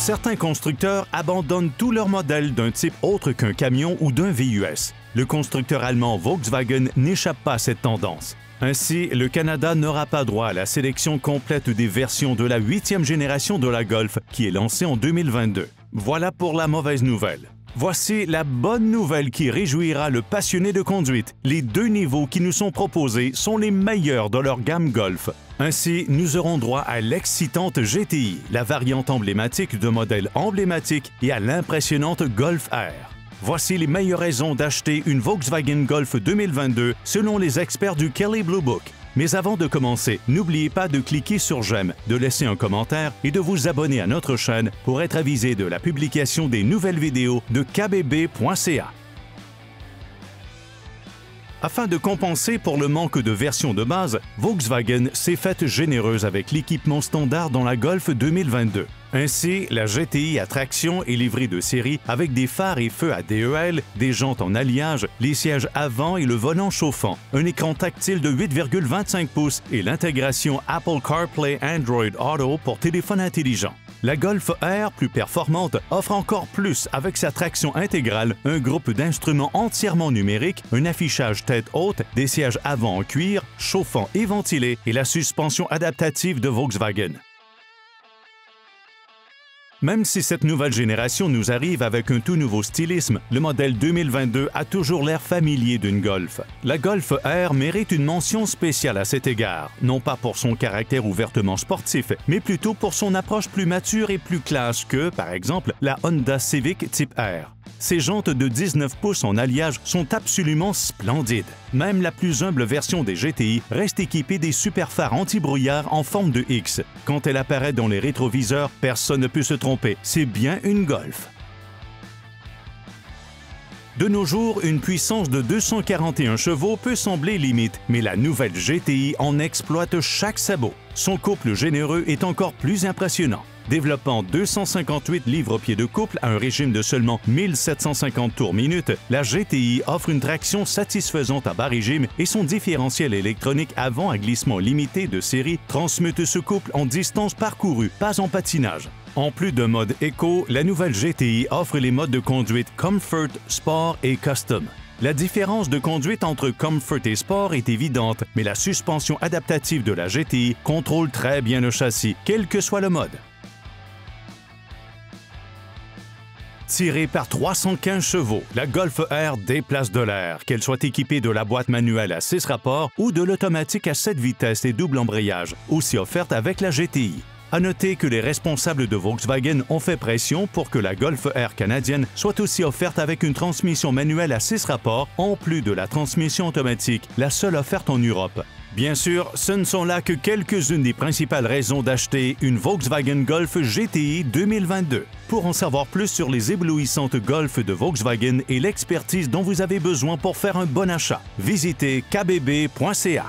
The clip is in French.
Certains constructeurs abandonnent tous leurs modèles d'un type autre qu'un camion ou d'un VUS. Le constructeur allemand Volkswagen n'échappe pas à cette tendance. Ainsi, le Canada n'aura pas droit à la sélection complète des versions de la 8e génération de la Golf qui est lancée en 2022. Voilà pour la mauvaise nouvelle. Voici la bonne nouvelle qui réjouira le passionné de conduite. Les deux niveaux qui nous sont proposés sont les meilleurs de leur gamme Golf. Ainsi, nous aurons droit à l'excitante GTI, la variante emblématique de modèles emblématiques, et à l'impressionnante Golf R. Voici les meilleures raisons d'acheter une Volkswagen Golf 2022 selon les experts du Kelley Blue Book. Mais avant de commencer, n'oubliez pas de cliquer sur j'aime, de laisser un commentaire et de vous abonner à notre chaîne pour être avisé de la publication des nouvelles vidéos de kbb.ca. Afin de compenser pour le manque de versions de base, Volkswagen s'est faite généreuse avec l'équipement standard dans la Golf 2022. Ainsi, la GTI à traction est livrée de série avec des phares et feux à DEL, des jantes en alliage, les sièges avant et le volant chauffant, un écran tactile de 8,25 pouces et l'intégration Apple CarPlay Android Auto pour téléphone intelligent. La Golf R, plus performante, offre encore plus avec sa traction intégrale, un groupe d'instruments entièrement numériques, un affichage tête haute, des sièges avant en cuir, chauffants et ventilés et la suspension adaptative de Volkswagen. Même si cette nouvelle génération nous arrive avec un tout nouveau stylisme, le modèle 2022 a toujours l'air familier d'une Golf. La Golf R mérite une mention spéciale à cet égard, non pas pour son caractère ouvertement sportif, mais plutôt pour son approche plus mature et plus classe que, par exemple, la Honda Civic Type R. Ces jantes de 19 pouces en alliage sont absolument splendides. Même la plus humble version des GTI reste équipée des super phares anti-brouillard en forme de X. Quand elle apparaît dans les rétroviseurs, personne ne peut se tromper, c'est bien une Golf. De nos jours, une puissance de 241 chevaux peut sembler limite, mais la nouvelle GTI en exploite chaque sabot. Son couple généreux est encore plus impressionnant. Développant 258 livres-pieds de couple à un régime de seulement 1750 tours minute, la GTI offre une traction satisfaisante à bas régime et son différentiel électronique avant à glissement limité de série transmute ce couple en distance parcourue, pas en patinage. En plus d'un mode éco, la nouvelle GTI offre les modes de conduite Comfort, Sport et Custom. La différence de conduite entre Comfort et Sport est évidente, mais la suspension adaptative de la GTI contrôle très bien le châssis, quel que soit le mode. Tirée par 315 chevaux, la Golf R déplace de l'air, qu'elle soit équipée de la boîte manuelle à 6 rapports ou de l'automatique à 7 vitesses et double embrayage, aussi offerte avec la GTI. À noter que les responsables de Volkswagen ont fait pression pour que la Golf R canadienne soit aussi offerte avec une transmission manuelle à 6 rapports, en plus de la transmission automatique, la seule offerte en Europe. Bien sûr, ce ne sont là que quelques-unes des principales raisons d'acheter une Volkswagen Golf GTI 2022. Pour en savoir plus sur les éblouissantes Golf de Volkswagen et l'expertise dont vous avez besoin pour faire un bon achat, visitez kbb.ca.